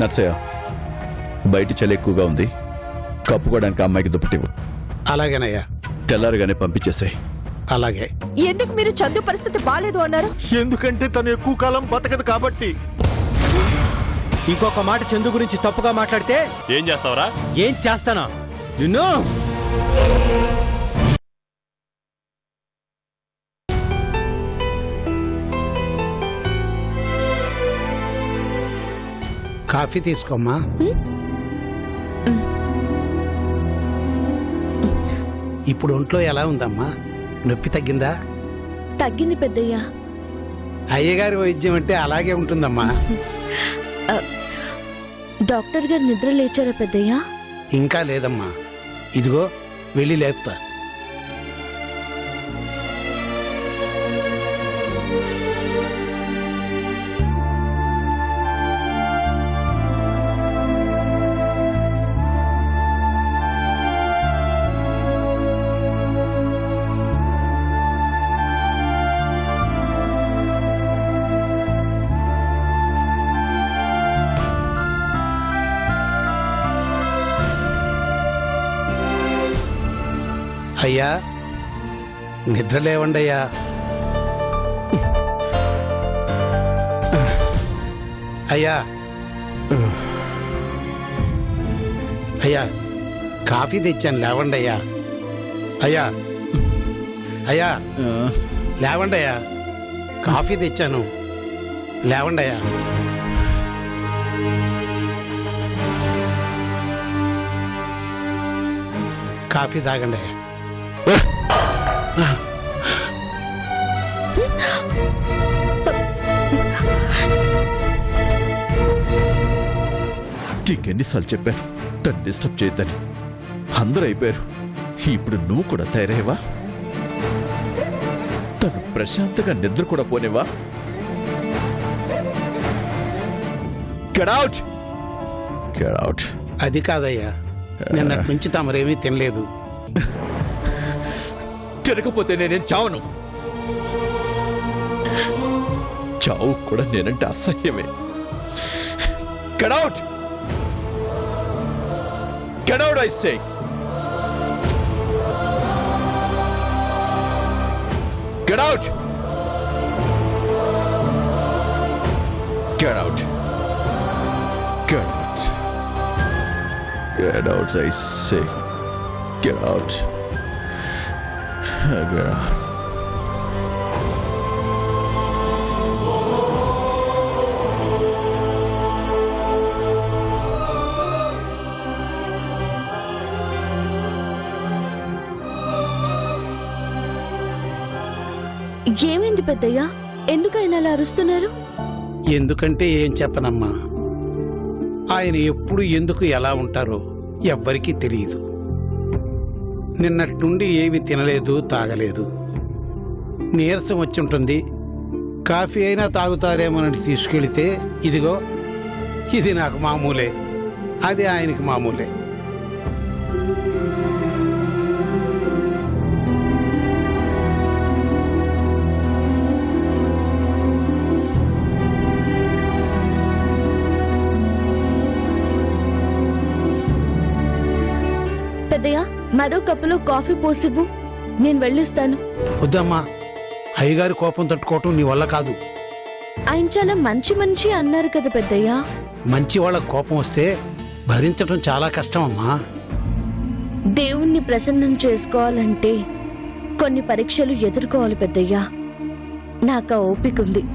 నర్సయ్య, బయట చలి ఎక్కువగా ఉంది, కప్పుకోవడానికి అమ్మాయికి దుప్పటివ్వు. అలాగేనయ్యా. తెల్లారుగానే పంపించేసాయి. అలాగే. ఎందుకు మీరు చందు పరిస్థితి బాలేదు అన్నారు? ఎందుకంటే తను ఎక్కువ కాలం బతకదు కాబట్టి. ఇంకొక మాట చందు గురించి తప్పుగా మాట్లాడితే ఏం చేస్తావరా? ఏం చేస్తానా నిన్ను? కాఫీ తీసుకోమ్మా. ఇప్పుడు ఒంట్లో ఎలా ఉందమ్మా? నొప్పి తగ్గిందా? తగ్గింది పెద్దయ్యా. అయ్యగారి వైద్యం అంటే అలాగే ఉంటుందమ్మా. డాక్టర్ గారు నిద్ర లేచారా పెద్దయ్యా? ఇంకా లేదమ్మా. ఇదిగో వెళ్ళి లేపుతా. అయ్యా, నిద్ర లేవండి అయ్యా. అయ్యా, అయ్యా, కాఫీ తెచ్చాను, లేవండి అయ్యా. అయ్యా, అయ్యా, లేవండి అయ్యా. కాఫీ తెచ్చాను, లేవండి అయ్యా. కాఫీ తాగండి అయ్యా. ఎన్నిసార్లు చెప్పాను తను డిస్టర్బ్ చేయొద్దని. అందరూ అయిపోయారు, ఇప్పుడు నువ్వు కూడా తయారయ్యవా? తను ప్రశాంతంగా నిద్ర కూడా పోనేవా? Get out! Get out! అది కాదయ్యా, నిన్నటి నుంచి తమరేమీ తినలేదు. తినకపోతే నేనేం చావను. చావు కూడా నేనంటే అసహ్యమే. Get out! Get out, I say! Get out! Get out! Get out! Get out, I say! Get out! Get out! ఏమైంది పెద్దయ్యా? ఎందుకైనా అలా అరుస్తున్నారు? ఎందుకంటే ఏం చెప్పనమ్మా, ఆయన ఎప్పుడు ఎందుకు ఎలా ఉంటారో ఎవ్వరికీ తెలియదు. నిన్నటి నుండి ఏమి తినలేదు, తాగలేదు. నీరసం వచ్చి ఉంటుంది. కాఫీ అయినా తాగుతారేమోనని తీసుకెళితే ఇదిగో ఇది నాకు మామూలే, అది ఆయనకి మామూలే. పెద్దయ్యా, మరో కప్పులో కాఫీ పోసివ్వు, నేను వెళ్ళిస్తాను. వద్దమ్మా, అయ్యగారి కోపం తట్టుకోవటం నీ వల్ల కాదు. ఆయన చాలా మంచి మనిషి అన్నారు కదా పెద్దయ్యా. మంచి వాళ్ళకు కోపం వస్తే భరించటం చాలా కష్టం అమ్మా. దేవుణ్ణి ప్రసన్నం చేసుకోవాలంటే కొన్ని పరీక్షలు ఎదుర్కోవాలి పెద్దయ్యా. నాకు ఓపిక ఉంది.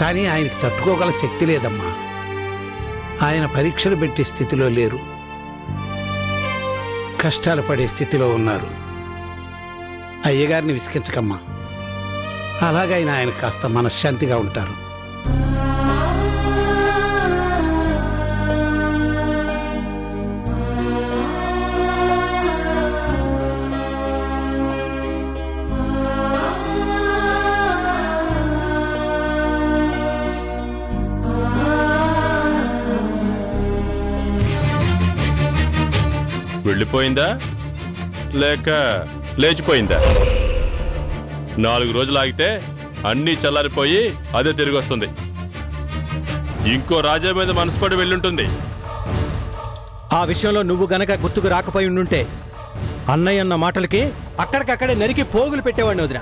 కానీ ఆయనకి తట్టుకోగల శక్తి లేదమ్మా. ఆయన పరీక్షలు పెట్టే స్థితిలో లేరు, కష్టాలు పడే స్థితిలో ఉన్నారు. అయ్యగారిని విసిగించకమ్మా, అలాగైనా ఆయన కాస్త మనశ్శాంతిగా ఉంటారు. వెళ్ళిపోయిందా లేక లేచిపోయిందా? 4 రోజులు ఆగితే అన్నీ చల్లారిపోయి అదే తిరిగి వస్తుంది. ఇంకో రాజా మీద మనసు పడి వెళ్ళుంటుంది. ఆ విషయంలో నువ్వు గనక గుర్తుకు రాకపోయి ఉండుంటే అన్నయ్య అన్న మాటలకి అక్కడికక్కడే నరికి పోగులు పెట్టేవాడిని వదిన.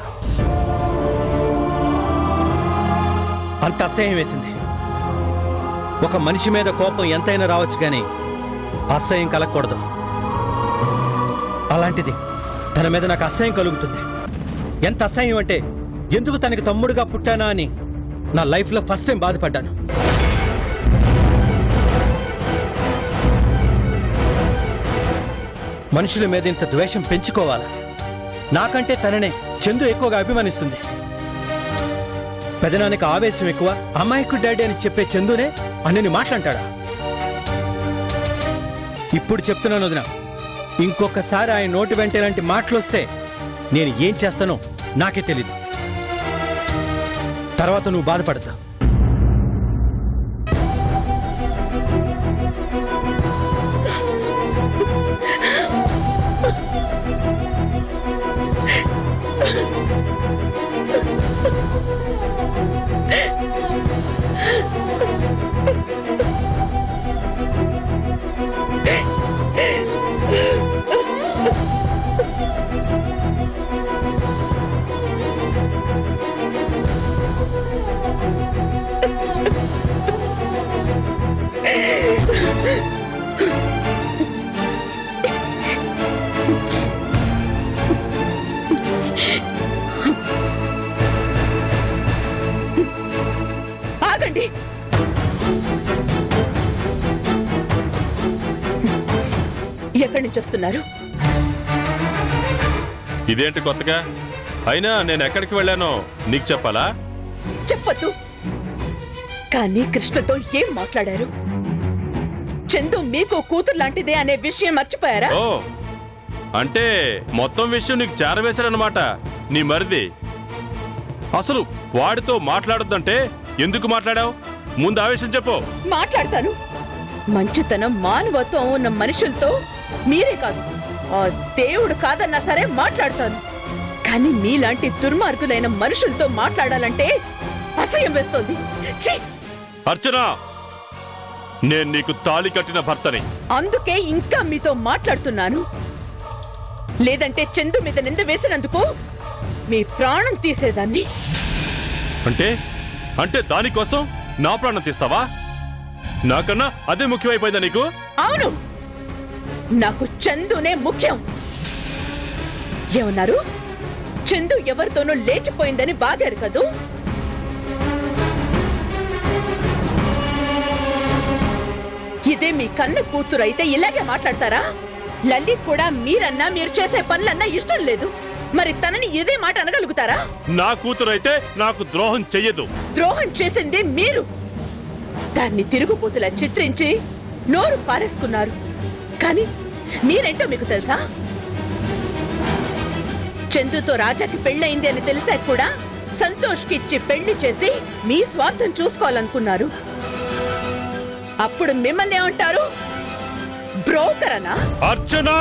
అంత అసహ్యం వేసింది. ఒక మనిషి మీద కోపం ఎంతైనా రావచ్చు కానీ అసహ్యం కలగకూడదు. అలాంటిది తన మీద నాకు అసహ్యం కలుగుతుంది. ఎంత అసహ్యం అంటే ఎందుకు తనకి తమ్ముడుగా పుట్టానా అని నా లైఫ్లో ఫస్ట్ టైం బాధపడ్డాను. మనుషుల మీద ఇంత ద్వేషం పెంచుకోవాలా? నాకంటే తననే చందు ఎక్కువగా అభిమానిస్తుంది. పెదనానికి ఆవేశం ఎక్కువ, అమాయకుడు డాడీ అని చెప్పే చందునే అన్నని మాట్లాంటాడా? ఇప్పుడు చెప్తున్నాను వదిన, ఇంకొకసారి ఆయన నోటి వెంట ఇలాంటి మాటలొస్తే నేను ఏం చేస్తానో నాకే తెలీదు. తర్వాత నువ్వు బాధపడతా. ఆగండి. ఎక్కడి నుంచి వస్తున్నారు? ఇదేంటి కొత్తగా? అయినా నేను ఎక్కడికి వెళ్ళానో నీకు చెప్పాలా? చెప్పొద్దు. కానీ కృష్ణతో ఏం మాట్లాడారు? చందు మీకు కూతురు లాంటిదే అనే విషయం మర్చిపోయారా? ఓ, అంటే మొత్తం విషయం నీకు చేరవేశారన్నమాట నీ మరిది. అసలు వాడితో మాట్లాడొద్దంటే ఎందుకు మాట్లాడావు? ముందు ఆ విషయం చెప్పు. మాట్లాడతాను. మంచితనం మానవత్వం ఉన్న మనుషులతో మీరే కాదు, ఆ దేవుడు కాదన్నా సరే మాట్లాడతాను. కానీ మీలాంటి దుర్మార్గులైన మనుషులతో మాట్లాడాలంటే అసహ్యం వేస్తోంది. ఛీ! అర్చన, నేను నీకు తాళి కట్టిన భర్తని. అందుకే ఇంకా మీతో మాట్లాడుతున్నాను. లేదంటే చందు మీద నింద వేసినందుకు మీ ప్రాణం తీసేదాన్ని. అంటే అంటే దానికోసం నా ప్రాణం తీస్తావా? నాకన్నా అదే ముఖ్యమైపోయిందా నీకు? అవును, నాకు చందునే ముఖ్యం. ఏమన్నారు? చందు ఎవరితోనూ లేచిపోయిందని బాగారు కదూ? ఇదే మీ కన్న కూతురు అయితే ఇలాగే మాట్లాడతారా? లల్లి కూడా మీరన్నా మీరు చేసే పనులన్నా ఇష్టం లేదు. మరి తనని ఇదే మాట అనగలుగుతారా? నా కూతురైతే నాకు ద్రోహం చెయ్యదు. ద్రోహం చేసింది మీరు. దాన్ని తిరుగుబోతులా చిత్రించి నోరు పారేసుకున్నారు. కానీ మీరేంటో మీకు తెలుసా? చందుతో రాజాకి పెళ్ళయింది అని తెలిసాక కూడా సంతోష్కి ఇచ్చి పెళ్లి చేసి మీ స్వార్థం చూసుకోవాలనుకున్నారు. అప్పుడు మిమ్మల్ని ఏమంటారు? బ్రోకర్ అనా? అర్చనా!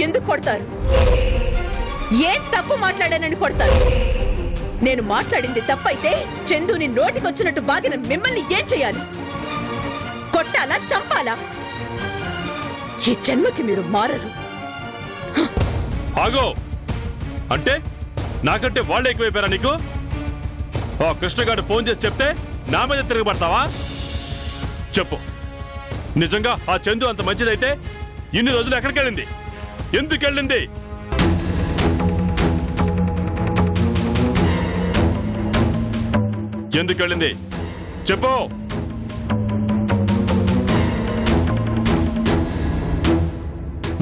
ఎందుకు కొడతారు? ఏం తప్పు మాట్లాడానని కొడతారు? నేను మాట్లాడింది తప్పైతే చందుని నోటికొచ్చినట్టు బాగిన మిమ్మల్ని ఏం చేయాలి? కొట్టాలా? చంపాలా? ఈ జన్మకి మీరు మారరు. ఆగో! అంటే నాకంటే వాళ్ళే ఎక్కువైపోయారా నీకు? ఓ కృష్ణగాడు ఫోన్ చేసి చెప్తే నా మీద తిరగబడతావా? చెప్పు, నిజంగా ఆ చందు అంత మంచిదైతే ఇన్ని రోజులు ఎక్కడికి వెళ్ళింది? ఎందుకు వెళ్ళింది? ఎందుకు వెళ్ళింది చెప్పు.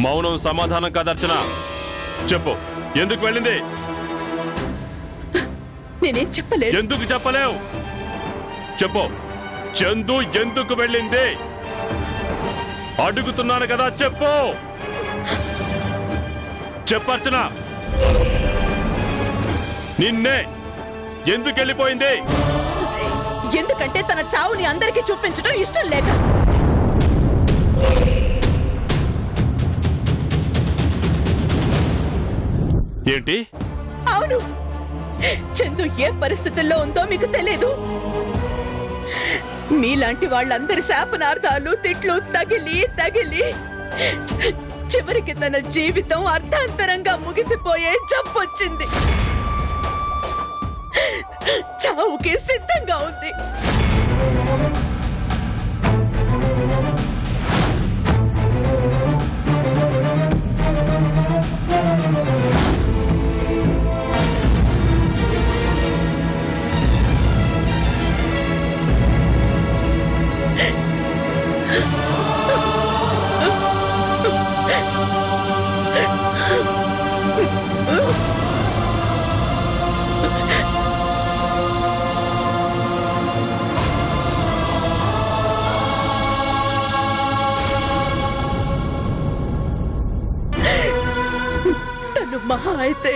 మౌనం సమాధానం కాదు అర్చన, చెప్పు, ఎందుకు వెళ్ళింది? నేనేం చెప్పలేదు. ఎందుకు చెప్పలేవు? చెప్పు, చందు ఎందుకు వెళ్ళింది? అడుగుతున్నాను కదా, చెప్పు. చెప్పర్చన, నిన్నే ఎందుకు వెళ్ళిపోయింది? ఎందుకంటే తన చావుని అందరికీ చూపించడం ఇష్టం లేక. ఏంటి? అవును, చందు ఏ పరిస్థితుల్లో ఉందో మీకు తెలీదు. మీలాంటి వాళ్ళందరి శాపనార్థాలు తిట్లు తగిలి తగిలి చివరికి తన జీవితం అర్థాంతరంగా ముగిసిపోయే జబ్బొచ్చింది. చావుకి సిద్ధంగా ఉంది. మహా అయితే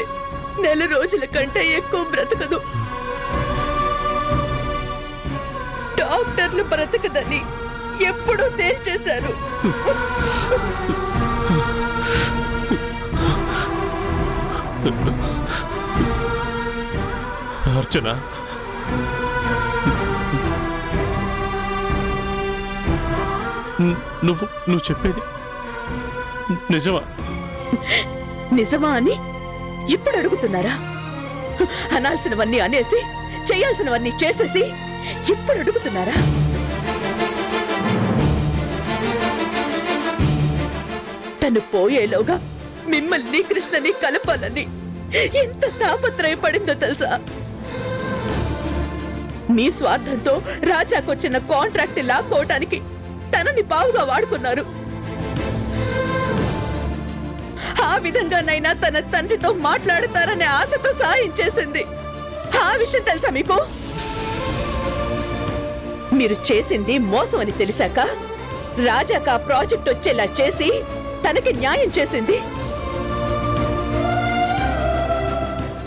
నెల రోజుల కంటే ఎక్కువ బ్రతకదు. డాక్టర్లు బ్రతకదని ఎప్పుడూ తేల్చేశారు. అర్చన, నువ్వు చెప్పేది నిజమా? నిజమా అని ఇప్పుడు అడుగుతున్నారా? అనాల్సినవన్నీ అనేసి చేయాల్సినవన్నీ చేసేసి ఇప్పుడు అడుగుతున్నారా? తను పోయేలోగా మిమ్మల్ని కృష్ణని కలపాలని ఎంత తాపత్రయపడిందో తెలుసా? మీ స్వార్థంతో రాజాకొచ్చిన కాంట్రాక్ట్ లాక్కోవటానికి తనని పావుగా వాడుకున్నారు. ఆ విధంగానైనా తన తండ్రితో మాట్లాడతారనే ఆశతో సాయం చేసింది. ఆ విషయం తెలుసా మీకు? మీరు చేసింది మోసం అని తెలిసాక రాజాకు ఆ ప్రాజెక్ట్ వచ్చేలా చేసి తనకి న్యాయం చేసింది.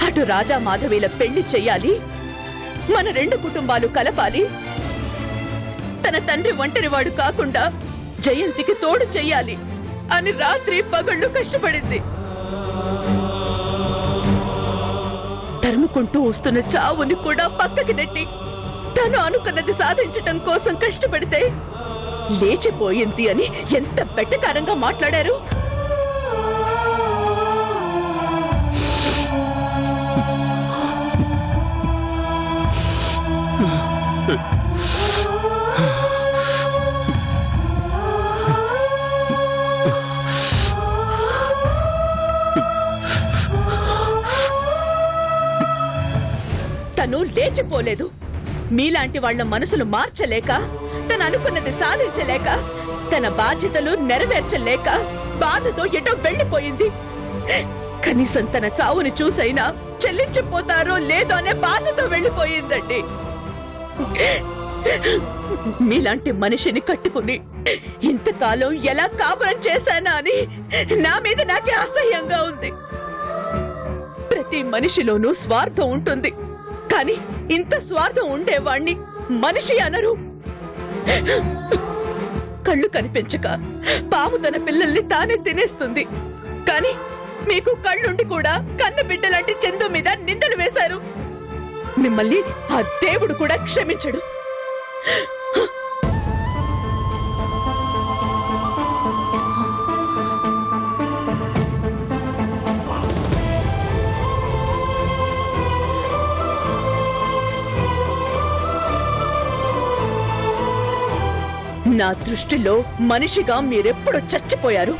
అటు రాజా మాధవీల పెళ్లి చెయ్యాలి, మన రెండు కుటుంబాలు కలపాలి, తన తండ్రి ఒంటరివాడు కాకుండా జయంతికి తోడు చెయ్యాలి అని రాత్రి పగళ్ళు కష్టపడింది. తరుముకుంటూ వస్తున్న చావుని కూడా పక్కకి నెట్టి తను అనుకున్నది సాధించటం కోసం కష్టపడితే లేచిపోయింది అని ఎంత వెట్టకారంగా మాట్లాడారు. తను లేచిపోలేదు. మీలాంటి వాళ్ల మనసులు మార్చలేక, తను అనుకున్నది సాధించలేక, తన బాధ్యతలు నెరవేర్చలేక బాధతో ఎటో వెళ్లిపోయింది. కనీసం తన చావుని చూసైనా చెల్లించిపోతారో లేదో అనే బాధతో వెళ్లిపోయిందండి. మీలాంటి మనిషిని కట్టుకుని ఇంతకాలం ఎలా కాపురం చేశానా అని నా మీద నాకే అసహ్యంగా ఉంది. ప్రతి మనిషిలోనూ స్వార్థం ఉంటుంది, కానీ ఇంత స్వార్థం ఉండేవాణ్ణి మనిషి అనరు. కళ్ళు కనిపించక పాము తన పిల్లల్ని తానే తినేస్తుంది, కానీ మీకు కళ్ళుండి కూడా కన్న బిడ్డలాంటి చందు మీద నిందలు వేశారు. మిమ్మల్ని ఆ దేవుడు కూడా క్షమించడు. నా దృష్టిలో మనిషిగా మీరెప్పుడు చచ్చిపోయారు.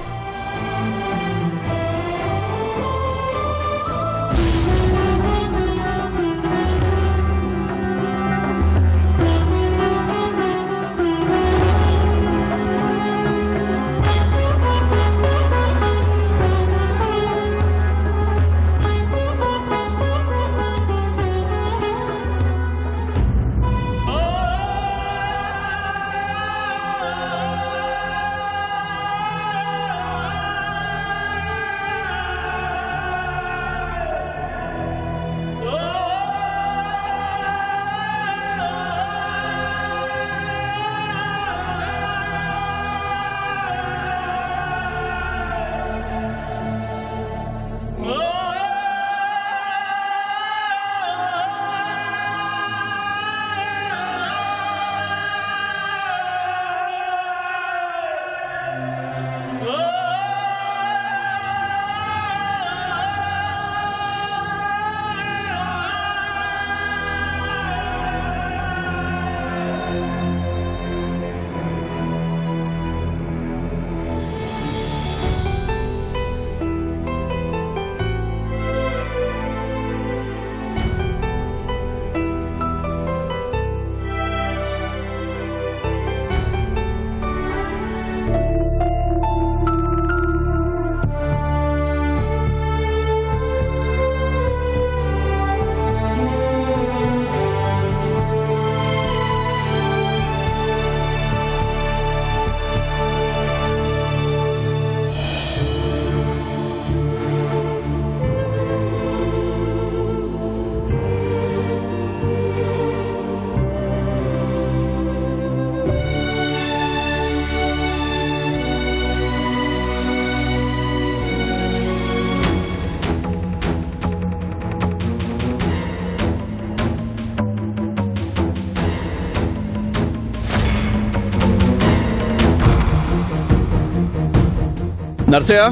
నర్సయ్య,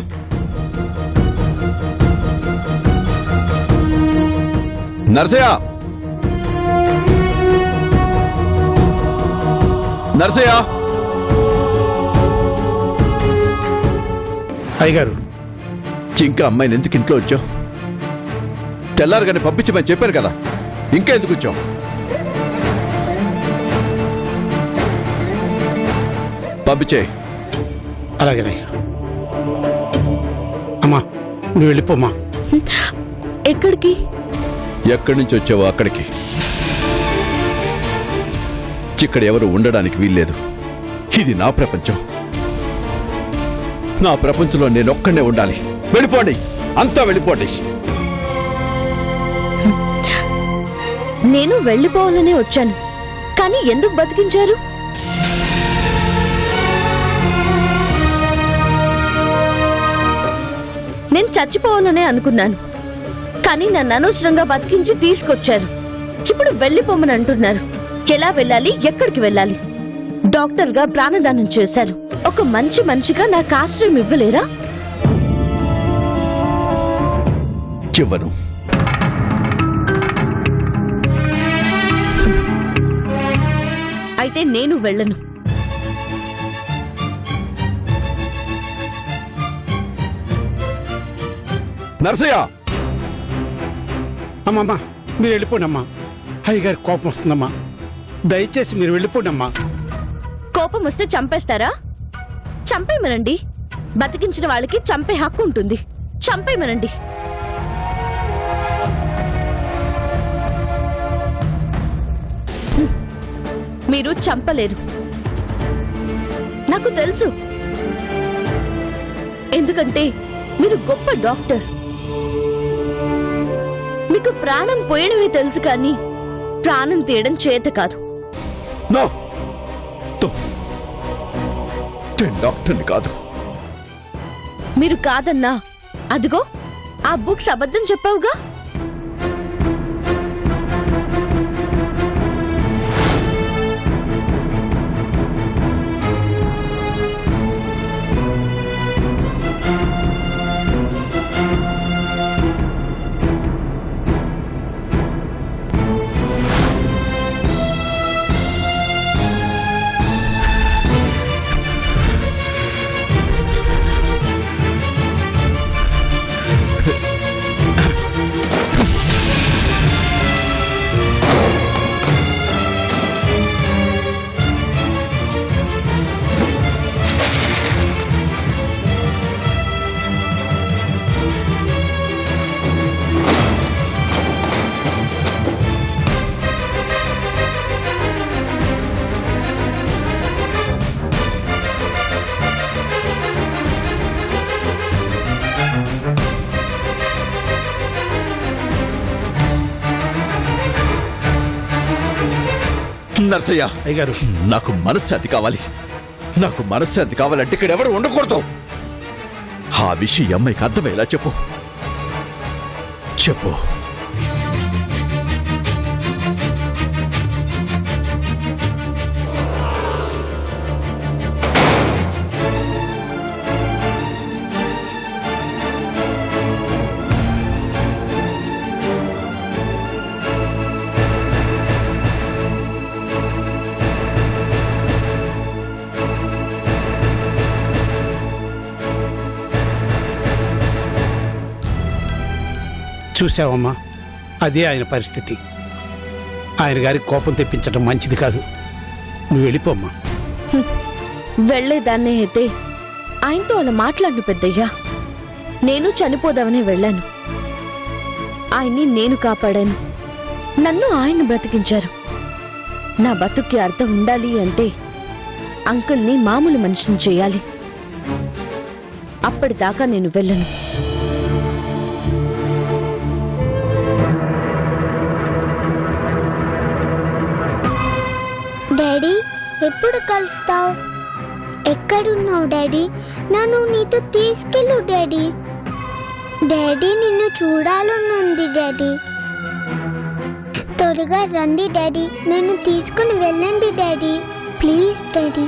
నర్సయ్య, నర్సయ్య. అయ్యగారు, ఇంకా అమ్మాయిని ఎందుకు ఇంట్లో వచ్చావు? తెల్లారుగానే పంపించమని చెప్పాను కదా, ఇంకా ఎందుకు వచ్చావు? పంపించే. అలాగేనయ్యా. అమ్మా, నువ్వు వెళ్ళిపోమ్మా. ఎక్కడికి? ఎక్కడి నుంచి వచ్చావో అక్కడికి. ఇక్కడ ఎవరు ఉండడానికి వీల్లేదు. ఇది నా ప్రపంచం. నా ప్రపంచంలో నేను ఒక్కడే ఉండాలి. వెళ్ళిపోండి, అంతా వెళ్ళిపోండి. నేను వెళ్ళిపోవాలనే వచ్చాను, కానీ ఎందుకు బతికించారు? నేను చచ్చిపోవాలనే అనుకున్నాను, కానీ నన్ను అనవసరంగా బతికించి తీసుకొచ్చారు. ఇప్పుడు వెళ్ళిపోమని అంటున్నారు. ఎలా వెళ్ళాలి? ఎక్కడికి వెళ్ళాలి? డాక్టర్గా ప్రాణదానం చేశారు. ఒక మంచి మనిషిగా నాకు ఆశ్రయం ఇవ్వలేరా? చివ్వను. అయితే నేను వెళ్ళను. నర్సయ్య, అమ్మమ్మా, మీరు వెళ్ళిపోండి అమ్మా. అయ్యగారికి కోపం వస్తుందమ్మా. దయచేసి మీరు వెళ్ళిపోండి అమ్మా. కోపం వస్తే చంపేస్తారా? చంపేమనండి. బతికించిన వాళ్ళకి చంపే హక్కు ఉంటుంది. చంపేమనండి. మీరు చంపలేరు, నాకు తెలుసు. ఎందుకంటే మీరు గొప్ప డాక్టర్. మీకు ప్రాణం పోయడమే తెలుసు, కానీ ప్రాణం తీయడం చేత కాదు. నో, డాక్టర్ని కాదు. మీరు కాదన్నా, అదిగో ఆ బుక్స్ అబద్ధం చెప్పావుగా. నర్సయ్య, అయ్యగారు, నాకు మనశ్శాంతి కావాలి. నాకు మనశ్శాంతి కావాలంటే ఇక్కడ ఎవరు ఉండకూడదు. ఆ విషయం అమ్మాయికి అర్థమయ్యేలా చెప్పు. చెప్పు. చూసావమ్మా, అదే ఆయన పరిస్థితి. ఆయన గారికి కోపం తెప్పించడం మంచిది కాదు. నువ్వు వెళ్ళిపోమ్మా. వెళ్లేదాన్నే అయితే ఆయనతో అలా మాట్లాడు పెద్దయ్యా. నేను చనిపోదామని వెళ్ళాను. ఆయన్ని నేను కాపాడాను. నన్ను ఆయన బ్రతికించారు. నా బతుక్కి అర్థం ఉండాలి అంటే అంకుల్ని మామూలు మనిషిని చేయాలి. అప్పటిదాకా నేను వెళ్ళను. డాడీ, ఎప్పుడు కలుస్తావు? ఎక్కడున్నావు డాడీ? నన్ను నీతో తీసుకెళ్ళు డాడీ. డాడీ, నిన్ను చూడాలనుంది డాడీ. త్వరగా రండి డాడీ. నన్ను తీసుకుని వెళ్ళండి డాడీ. Please daddy.